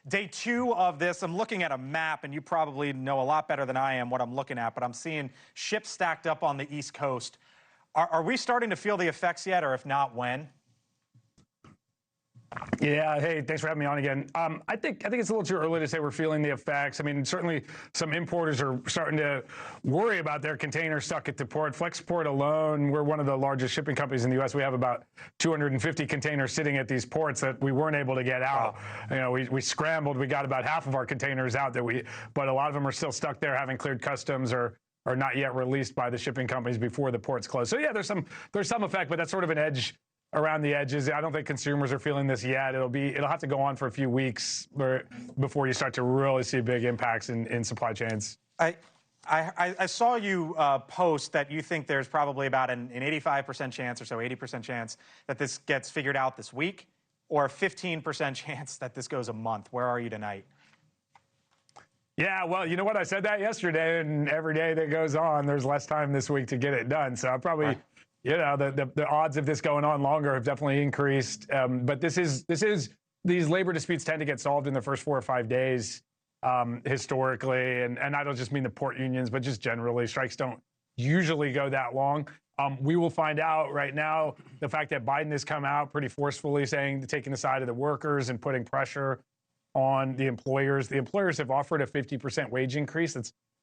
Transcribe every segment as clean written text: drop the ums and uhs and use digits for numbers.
Day two of this, I'm looking at a map, and you probably know a lot better than I am what I'm looking at, but I'm seeing ships stacked up on the East Coast. Are we starting to feel the effects yet, or if not, when? Yeah, hey, thanks for having me on again. I think it's a little too early to say we're feeling the effects. I mean, certainly some importers are starting to worry about their containers stuck at the port. Flexport alone, we're one of the largest shipping companies in the U.S. We have about 250 containers sitting at these ports that we weren't able to get out. Wow. You know, we scrambled. We got about half of our containers out but a lot of them are still stuck there, haven't cleared customs or are not yet released by the shipping companies before the ports close. So yeah, there's some effect, but that's sort of an edge around the edges. I don't think consumers are feeling this yet. It'll have to go on for a few weeks before you start to really see big impacts in supply chains. I saw you post that you think there's probably about an 85% chance or so, 80% chance that this gets figured out this week, or a 15% chance that this goes a month. Where are you tonight? Yeah, well, you know what? I said that yesterday, and every day that goes on, there's less time this week to get it done. So I probably... Right. You know, the odds of this going on longer have definitely increased. But these labor disputes tend to get solved in the first 4 or 5 days historically. And I don't just mean the port unions, but just generally. Strikes don't usually go that long. We will find out right now. The fact that Biden has come out pretty forcefully taking the side of the workers and putting pressure on the employers. The employers have offered a 50% wage increase.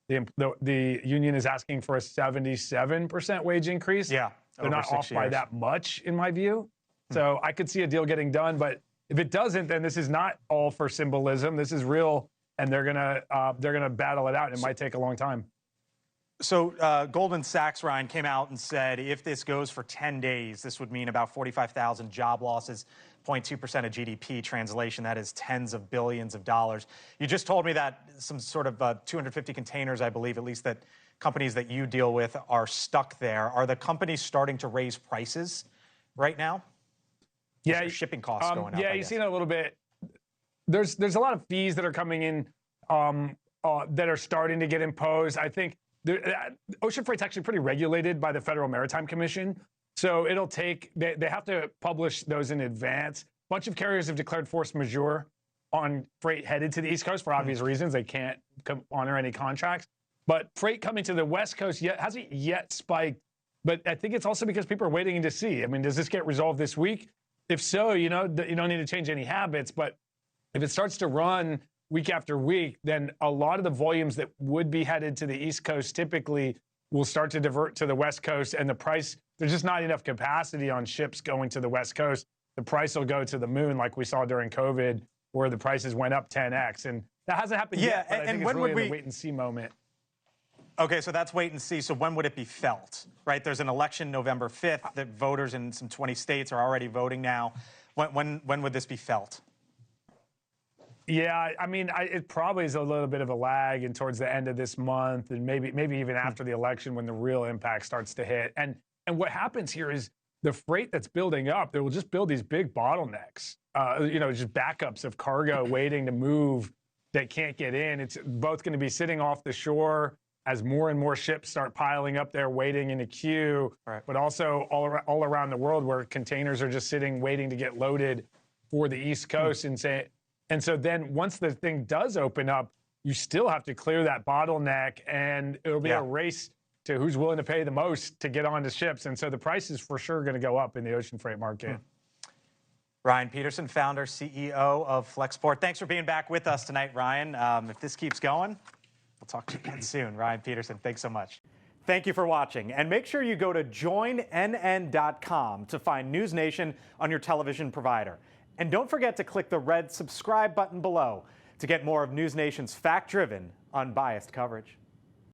The union is asking for a 77% wage increase. Yeah. They're not off by that much, in my view. So I could see a deal getting done, but if it doesn't, then this is not all for symbolism. This is real, and they're gonna battle it out. It might take a long time. So Goldman Sachs, Ryan, came out and said if this goes for 10 days, this would mean about 45,000 job losses, 0.2% of GDP. Translation, that is tens of billions of dollars. You just told me that some sort of 250 containers, I believe, at least that companies that you deal with are stuck there. Are the companies starting to raise prices right now? Yeah, shipping costs going up. Yeah, you've seen it a little bit. There's a lot of fees that are coming in that are starting to get imposed. I think ocean freight's actually pretty regulated by the Federal Maritime Commission, so it'll take. They have to publish those in advance. A bunch of carriers have declared force majeure on freight headed to the East Coast for obvious reasons. They can't honor any contracts. But freight coming to the West Coast hasn't yet spiked. But I think it's also because people are waiting to see. I mean, does this get resolved this week? If so, you don't need to change any habits. But if it starts to run week after week, then a lot of the volumes that would be headed to the East Coast typically will start to divert to the West Coast. And the price, there's just not enough capacity on ships going to the West Coast. The price will go to the moon like we saw during COVID, where the prices went up 10x. And that hasn't happened yet, but I think it's really the wait and see moment. Okay, so that's wait and see. So when would it be felt, right? There's an election November 5th that voters in some 20 states are already voting now. When would this be felt? Yeah, I mean, it probably is a little bit of a lag and towards the end of this month and maybe even after the election when the real impact starts to hit. And what happens here is the freight that's building up, they will just build these big bottlenecks, just backups of cargo waiting to move that can't get in. It's both going to be sitting off the shore as more and more ships start piling up there, waiting in a queue, right, but also all around the world where containers are just sitting, waiting to get loaded for the East Coast. And so then once the thing does open up, you still have to clear that bottleneck, and it'll be a race to who's willing to pay the most to get onto ships. And so the price is for sure going to go up in the ocean freight market. Ryan Petersen, founder, CEO of Flexport. Thanks for being back with us tonight, Ryan. If this keeps going, we'll talk to you again soon. Ryan Petersen, thanks so much. Thank you for watching. And make sure you go to joinnn.com to find NewsNation on your television provider. And don't forget to click the red subscribe button below to get more of NewsNation's fact-driven, unbiased coverage.